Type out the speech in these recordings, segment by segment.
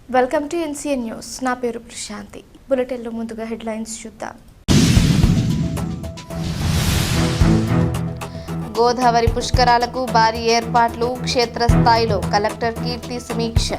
Welcome to NCN news. నా పేరు ప్రశాంతి. బులెటిన్లో ముందుగా హెడ్లైన్స్ చూద్దాం. గోదావరి పుష్కరాలకు భారీ ఏర్పాట్లు, క్షేత్రస్థాయిలో కలెక్టర్ కీర్తి సమీక్ష.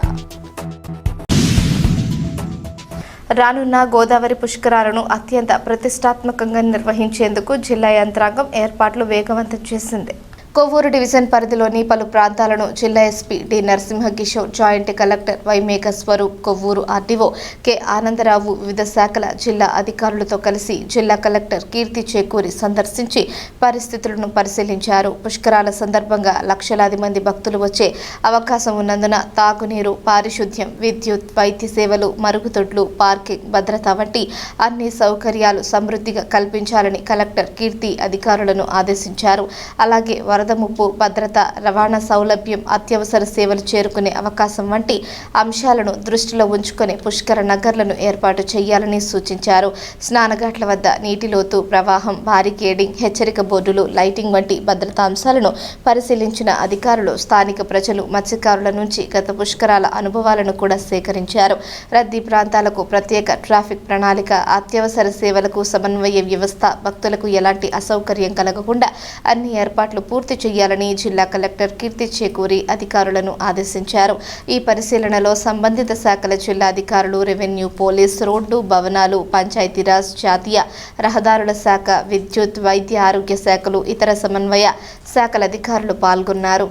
రానున్న గోదావరి పుష్కరాలను అత్యంత ప్రతిష్టాత్మకంగా నిర్వహించేందుకు జిల్లా యంత్రాంగం ఏర్పాట్లు వేగవంతం చేసింది. కొవ్వూరు డివిజన్ పరిధిలోని పలు ప్రాంతాలను జిల్లా SP D Narasimhakishore, joint collector Y Meghaswaroop, Kovvur RDO K Anandarao వివిధ శాఖల జిల్లా అధికారులతో కలిసి జిల్లా కలెక్టర్ కీర్తి చేకూరి సందర్శించి పరిస్థితులను పరిశీలించారు. పుష్కరాల సందర్భంగా లక్షలాది మంది భక్తులు వచ్చే అవకాశం ఉన్నందున తాగునీరు, పారిశుద్ధ్యం, విద్యుత్, వైద్య సేవలు, మరుగుదొడ్లు, పార్కింగ్, భద్రత వంటి అన్ని సౌకర్యాలు సమృద్ధిగా కల్పించాలని కలెక్టర్ కీర్తి అధికారులను ఆదేశించారు. అలాగే వరద ముప్పు, భద్రత, రవాణా సౌలభ్యం, అత్యవసర సేవలు చేరుకునే అవకాశం వంటి అంశాలను దృష్టిలో ఉంచుకొని పుష్కర నగర్లను ఏర్పాటు చేయాలని సూచించారు. స్నానఘాట్ల వద్ద నీటి లోతు, ప్రవాహం, బారికేడింగ్, హెచ్చరిక బోర్డులు, లైటింగ్ వంటి భద్రతా అంశాలను పరిశీలించిన అధికారులు స్థానిక ప్రజలు, మత్స్యకారుల నుంచి గత పుష్కరాల అనుభవాలను కూడా సేకరించారు. రద్దీ ప్రాంతాలకు ప్రత్యేక ట్రాఫిక్ ప్రణాళిక, అత్యవసర సేవలకు సమన్వయ వ్యవస్థ, భక్తులకు ఎలాంటి అసౌకర్యం కలగకుండా అన్ని ఏర్పాట్లు పూర్తి చేయాలని జిల్లా కలెక్టర్ కీర్తి చేకూరి అధికారులను ఆదేశించారు. ఈ పరిశీలనలో సంబంధిత శాఖల జిల్లా అధికారులు, రెవెన్యూ, పోలీస్, రోడ్డు, భవనాలు, పంచాయతీరాజ్, జాతీయ రహదారుల శాఖ, విద్యుత్, వైద్య ఆరోగ్య శాఖలు, ఇతర సమన్వయ శాఖల అధికారులు పాల్గొన్నారు.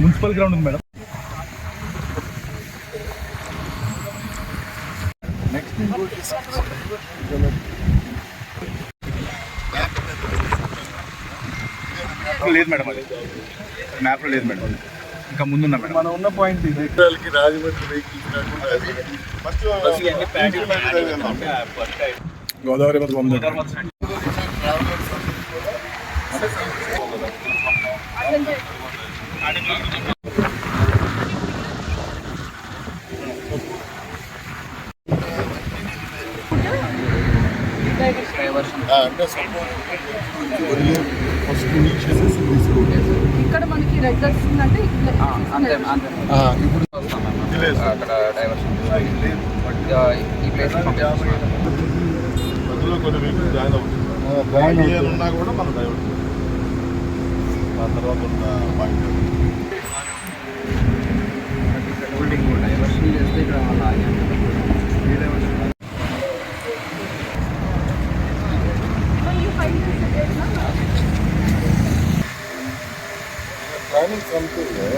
మున్సిపల్ గ్రౌండ్ ఉంది మేడం. లేదు మేడం, అది మ్యాప్లో లేదు మేడం, ఇంకా ముందున్నా మేడం. మనం ఉన్న పాయింట్ గోదావరి ఇక్కడ మనకి రెగ్యులర్ అంటే ఇప్పుడు అక్కడ డైవర్షన్ ఈ ప్లేస్ మధ్యలో కొన్ని వెహికల్ జాయిన్ అవుతుంది ఉన్నా కూడా మనం డైవర్ట్ ఆ తర్వాత ఉన్న పాయింట్ డైవర్షన్ చేస్తే ఇక్కడ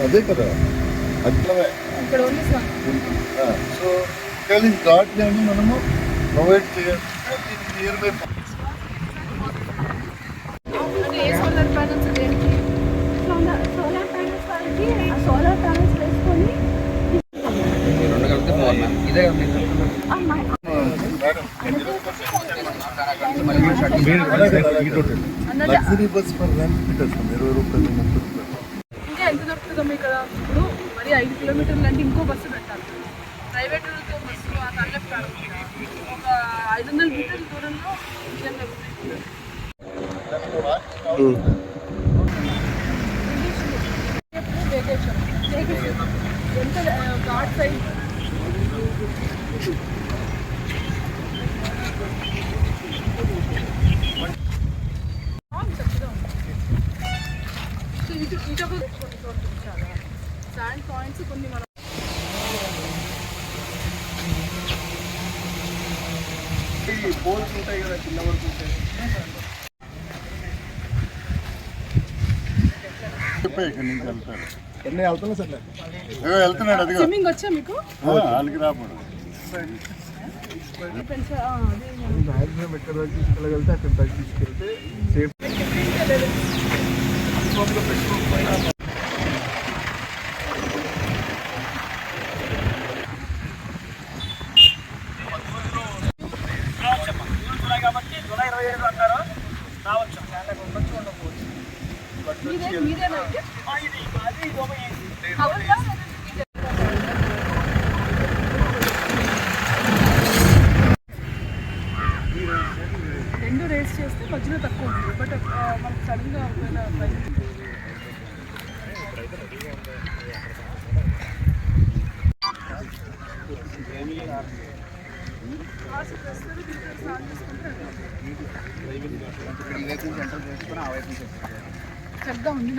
అదే కదా అట్లనే. సో ఘాట్ని మనము ప్రొవైడ్ చేయాలి. నియర్ బై సోలార్ ప్యానల్స్ దేనికి? సోలార్ ప్యానల్స్ వాళ్ళకి ఆ సోలార్ ప్యానల్స్ వేసుకొని రెండు కలిపితే బాగున్నాం. ఇదే లగ్జరీ బస్ ఫర్ రెంట్ పెట్టేస్తాం 20 రూపాయలు 30 రూపాయలు. ఇంకా ఎంత దొరుకుతుందో ఇక్కడ? ఇప్పుడు మరి 5 కిలోమీటర్లు అంటే ఇంకో బస్సు పెట్టాలి. ప్రైవేట్ బస్సు తరలిస్తారు. ఒక 500 మీటర్ల దూరంలో ఎంత ఘాట్ సైడ్ శాండ్ పాయింట్స్ కొన్ని మనం పోల్స్ ఉంటాయి కదా, చిన్న వరకు ఉంటాయి. వెళ్తున్నాడు. అది స్విమ్మింగ్ వచ్చా మీకు? వాళ్ళకి రాబోడు మ్యాక్సిమం ఎక్కడ తీసుకెళ్ళగలితే అక్కడ తీసుకెళ్తే సేఫ్. రెండు బేస్ చేస్తే మధ్యలో తక్కువ ఉంటుంది. బట్ మనకు సడన్గా ఒకవేళ ఈ వైపు నుంచి ఎంటర్ చేసుకుని ఆ వైపు నుంచి చెప్తా ఉంది.